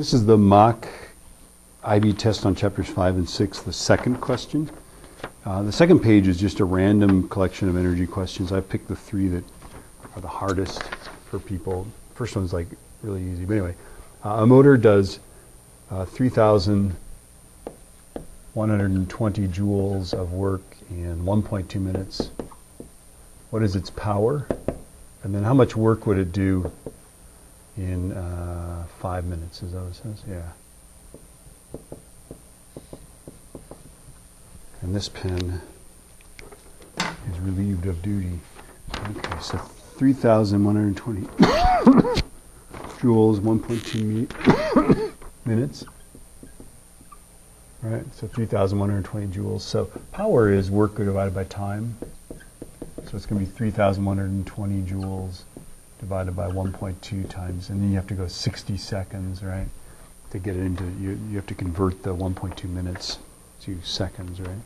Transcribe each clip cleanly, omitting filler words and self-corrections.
This is the mock IB test on chapters 5 and 6, the second question. The second page is just a random collection of energy questions. I've picked the three that are the hardest for people. First one's like really easy, but anyway. A motor does 3,120 joules of work in 1.2 minutes. What is its power? And then how much work would it do in 5 minutes, is that what it says? Yeah. And this pen is relieved of duty. Okay, so 3,120 joules, 1.2 minutes. Right, so 3,120 joules. So power is work divided by time. So it's going to be 3,120 joules divided by 1.2 times, and then you have to go 60 seconds, right? To get it into, you have to convert the 1.2 minutes to seconds, right?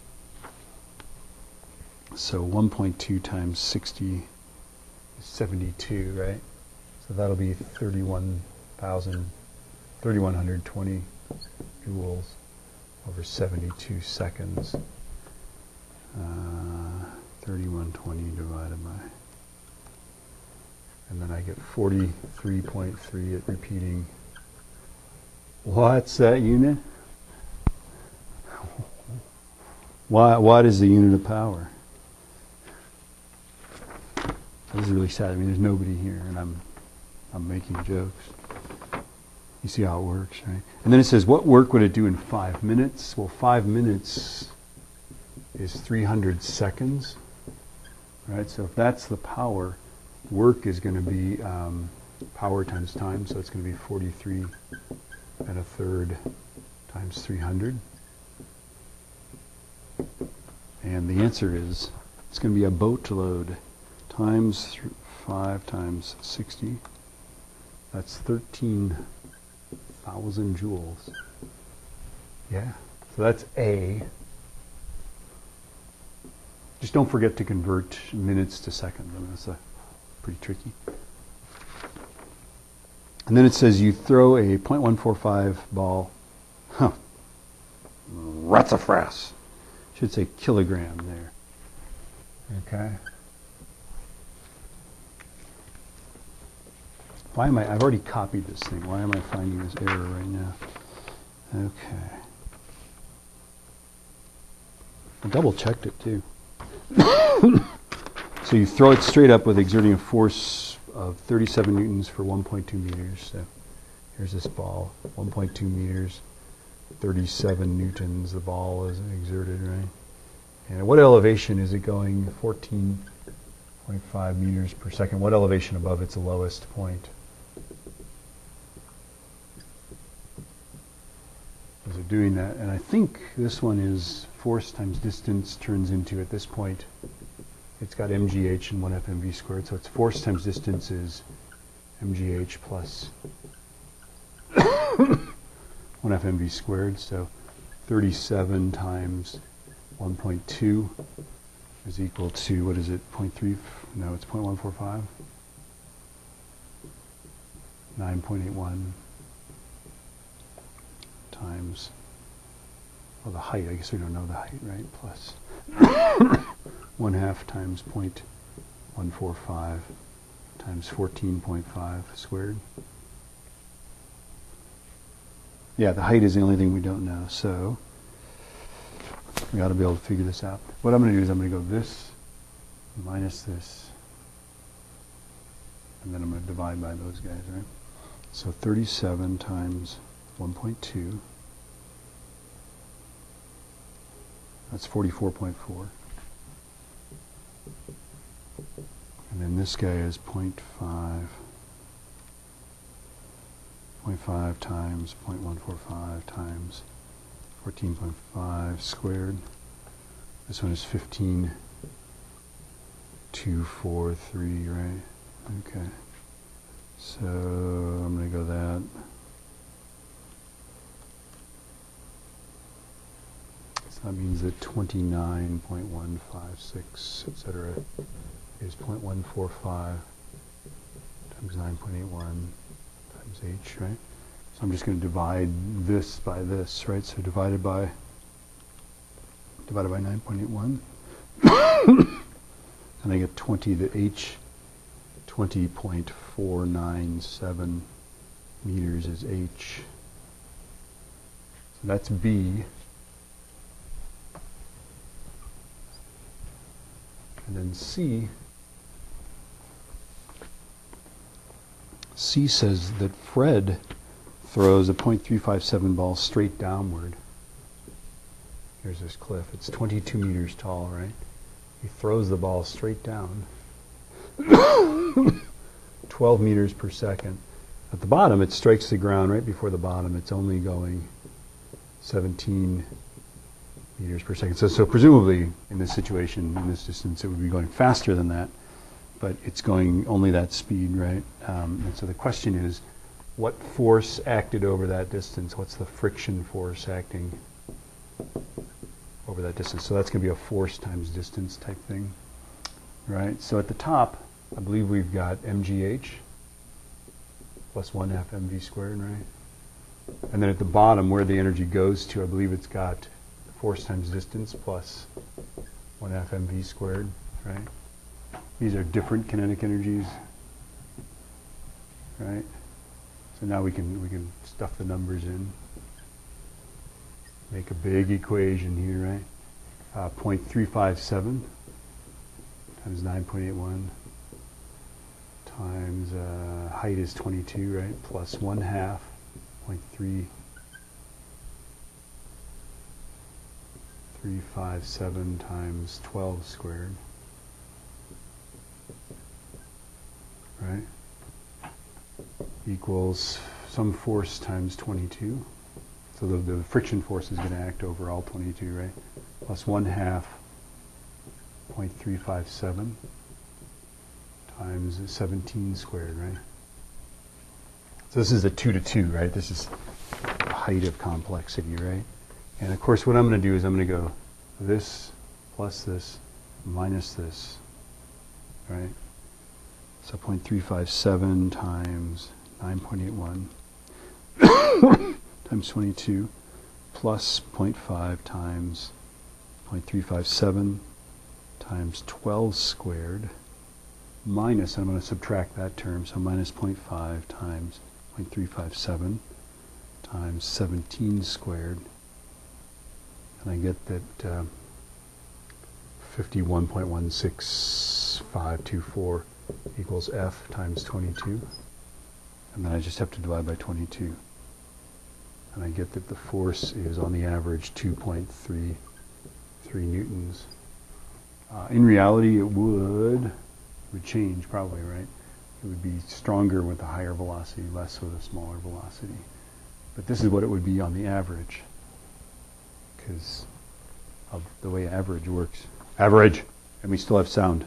So 1.2 times 60 is 72, right? So that'll be 3,120 joules over 72 seconds. 3120 divided by, and then I get 43.3 at repeating. What's that unit? Watt is the unit of power. This is really sad. I mean, there's nobody here, and I'm making jokes. You see how it works, right? And then it says, what work would it do in 5 minutes? Well, 5 minutes is 300 seconds, right? So if that's the power, work is going to be power times time, so it's going to be 43 1/3 times 300. And the answer is, it's going to be a boatload times 5 times 60. That's 13,000 joules. Yeah, so that's A. Just don't forget to convert minutes to seconds. I mean, that's pretty tricky. And then it says you throw a .145 ball. Huh. Ratzafras. Should say kilogram there. Okay. Why am I've already copied this thing. Why am I finding this error right now? Okay. I double checked it too. So you throw it straight up with exerting a force of 37 newtons for 1.2 meters. So here's this ball, 1.2 meters, 37 newtons. The ball is exerted, right? And at what elevation is it going? 14.5 meters per second. What elevation above its lowest point? Is it doing that? And I think this one is force times distance turns into, at this point, it's got mgh and 1 FmV squared, so it's force times distance is mgh plus 1 FmV squared, so 37 times 1.2 is equal to, what is it, 0.3, no, it's 0.145, 9.81 times, well, the height, I guess we don't know the height, right, plus 1/2 times 0.145 times 14.5 squared. Yeah, the height is the only thing we don't know, so we got to be able to figure this out. What I'm going to do is I'm going to go this minus this, and then I'm going to divide by those guys, right? So 37 times 1.2, that's 44.4. And then this guy is 0.5 times 0.145 times 14.5 squared. This one is 15,243, right? Okay. So I'm going to go that. So that means that 29.156, etc., is 0.145 times 9.81 times h, right? So I'm just going to divide this by this, right? So divided by 9.81. And I get 20, the H, 20.497 meters is H. So that's B. And then C says that Fred throws a .357 ball straight downward. Here's this cliff. It's 22 meters tall, right? He throws the ball straight down. 12 meters per second. At the bottom, it strikes the ground right before the bottom. It's only going 17 meters per second. So presumably, in this situation, in this distance, it would be going faster than that. But it's going only that speed, right? And so the question is, what force acted over that distance? What's the friction force acting over that distance? So that's going to be a force times distance type thing, right? So at the top, I believe we've got mgh plus 1/2 mv squared, right? And then at the bottom, where the energy goes to, I believe it's got force times distance plus 1/2 mv squared, right? These are different kinetic energies, right? So now we can stuff the numbers in. Make a big equation here, right? 0.357 times 9.81 times height is 22, right? Plus 1/2 0.357 times 12 squared, right? Equals some force times 22. So the friction force is going to act over all 22, right? Plus 1/2 0.357 times 17 squared, right? So this is a 2 to 2, right? This is the height of complexity, right? And of course, what I'm going to do is I'm going to go this plus this minus this, right? So 0.357 times 9.81 times 22 plus 0.5 times 0.357 times 12 squared minus, I'm going to subtract that term, so minus 0.5 times 0.357 times 17 squared, and I get that 51.16524 equals F times 22, and then I just have to divide by 22. And I get that the force is on the average 2.33 newtons. In reality, it would change probably, right? It would be stronger with a higher velocity, less with a smaller velocity. But this is what it would be on the average, because of the way average works. Average! And we still have sound.